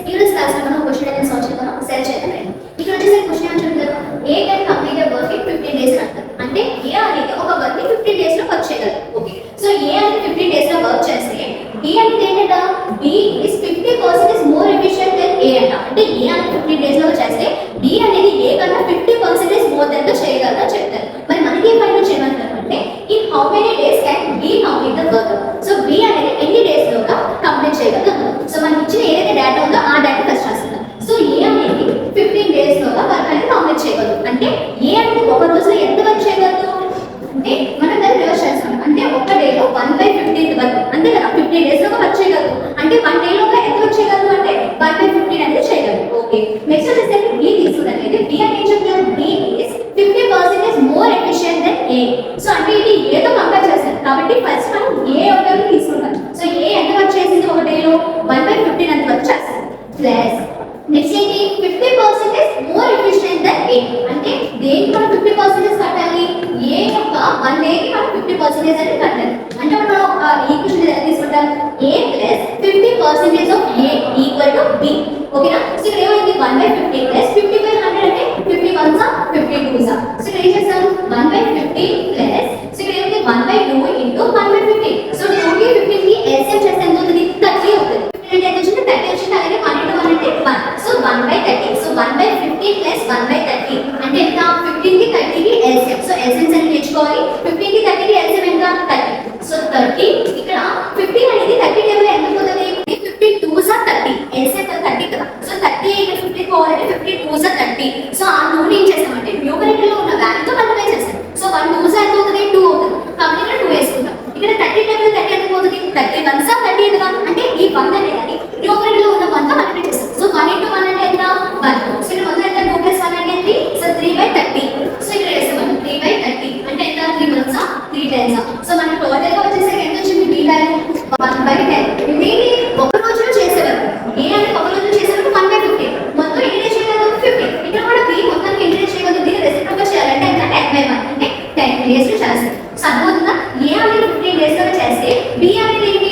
ఈరోజు క్లాస్ లో మనం క్వశ్చన్ అనేది సాల్వ్ చేద్దాం. సెల్ చేద్దాం. ఇక్కడ వచ్చేసి క్వశ్చన్ ఏమని చెప్తారు, ఏ can complete a work in 15 days అంటారు. అంటే ఏ అనేది ఒక వర్క్ ని 15 డేస్ లో వర్క్ చేయగలరు. ఓకే, సో ఏ అనేది 15 డేస్ లో వర్క్ చేస్తే బి అనేది ఏంటంట, B is 50% more efficient than A అంట. అంటే ఏ అనేది 15 డేస్ లో చేస్తే బి అనేది ఏ కన్నా 50% మోర్ దెన్ గా చేయగలరా చెప్తారు. మరి మనకి ఏం ఫైండ్ చేయమంటారు అంటే in how many days can be complete the work. So B అనేది ఎన్ని డేస్ లోగా కంప్లీట్ చేయగలరు. సో మనకి ఇచ్చిన ఏదైతే డేటా ఉందో ఆ డేటా ఫస్ట్ రాస్తున్నాం. సో ఏ అనేది 15 డేస్ లోగా వర్క్ అనేది కంప్లీట్ చేయగలరు. అంటే ఏ అనేది ఒక రోజులో ఎంత వర్క్ చేయగలరు అంటే మనం దాన్ని రివర్స్ చేస్తాం. అంటే ఒక డేలో 1/15 వర్క్ అంతే కదా, 15 డేస్ లోగా వర్క్ చేయగలరు. అంటే 1 డే లోగా ఎంత వర్క్ చేయగలరు అంటే 1/15 అనేది చేయగలరు. ఓకే, నెక్స్ట్ వచ్చేసరికి బి తీసుకున్నట్లయితే బి అని ఏం చెప్తారు, B is 50% more efficient than A. సో అంటే ఇది ఏతో కంపేర్ చేస్తారు కాబట్టి ఫస్ట్ మనం ఏ ఒకటి తీసుకుంటాం. సో ఏ ఎంత వర్క్ చేసింది ఒక డేలో 1/15 అంత వర్క్ చేస్తారు. ప్లస్ నెక్స్ట్ ఏంటి, 50% మోర్ ఎఫిషియెంట్ దెన్ ఏ. అంటే దేనికి మనం 50% కట్టాలి, ఏ యొక్క 1 డేకి మనం 50% అనేది కట్టాలి. అంటే మనం ఈక్వేషన్ ఎలా తీసుకుంటాం, A plus 50% of A equal to B. ఓకేనా, సో ఇక్కడ ఏమైంది 1/15 ప్లస్ 50/100 అంటే 50 1s 50 2s. సో ఇక్కడ ఏం చేస్తాం 1/50 ప్లస్ సో ఇక్కడ ఏమైంది 1/2 ఇంటూ 1/50. సో 2 కి 15 కి ఎల్సిఎం చేస్తే ఎంత అవుతుంది, 30 అవుతుంది. 15 ఎంత వచ్చింది 30 వచ్చింది. అలాగే 1 ఇంటూ 1 అంటే 1. సో 1/30. సో 1/50 ప్లస్ 1/30 అంటే ఎంత, 15 కి 30 కి ఎల్సిఎం. సో ఎల్సిఎం అని నేర్చుకోవాలి. 15 కి 30 కి ఎల్సిఎం ఎంత 30. సో 30 ఇక్కడ 15 అనేది 30 టేబుల్ ఎంత అవుతుంది, 15 2s 30. ఎల్సిఎం 30 కదా. సో 30 ఇక్కడ 50 పోవాలంటే 50 2s 30. సో ఆ 2 ఏం చేస్తామంటే న్యూమరేటర్ లో ఉన్న వాల్యూతో మల్టిప్లై చేస్తాం. సో 1 2s ఎంత అవుతుంది 2 అవుతుంది. కాబట్టి ఇక్కడ 2 వేసుకుంటాం. ఇక్కడ 30 టేబుల్ 30 ఎంత అవుతుంది, 30 1s 30 కదా. అంటే ఈ 1 అనేది న్యూమరేటర్ లో ఉన్న 1 తో మల్టిప్లై చేస్తాం. సో 1 ఇంటూ 1 అంటే ఎంత 1. సో ఇక్కడ మొదలు ఎంత 2 + 1 అంటే ఏంటి, సో 3/30. సో ఇక్కడ వేస్తాం 3/30 అంటే ఎంత 3 1s 3 10s. సో మనకి టోటల్ గా వచ్చేసరికి ఎంత వచ్చింది బి వాల్యూ 1/10. ఇది ఒక రోజులో చేసేవారు. ఏ అంటే ఒక రోజులో చేసేవారు 1/50. మొత్తం ఎన్ని డేస్ చేయగలరు 50. ఇక్కడ కూడా బి మొత్తానికి ఎన్ని డేస్ చేయగలరు, దీన్ని రెసిప్రోకల్ చేయాలంటే ఎంత 10/1 అంటే 10 డేస్ లో చేస్తారు. సో అర్థమవుతుందా, ఏ అనేది 15 డేస్ లో చేస్తే బి అనేది ఏంటి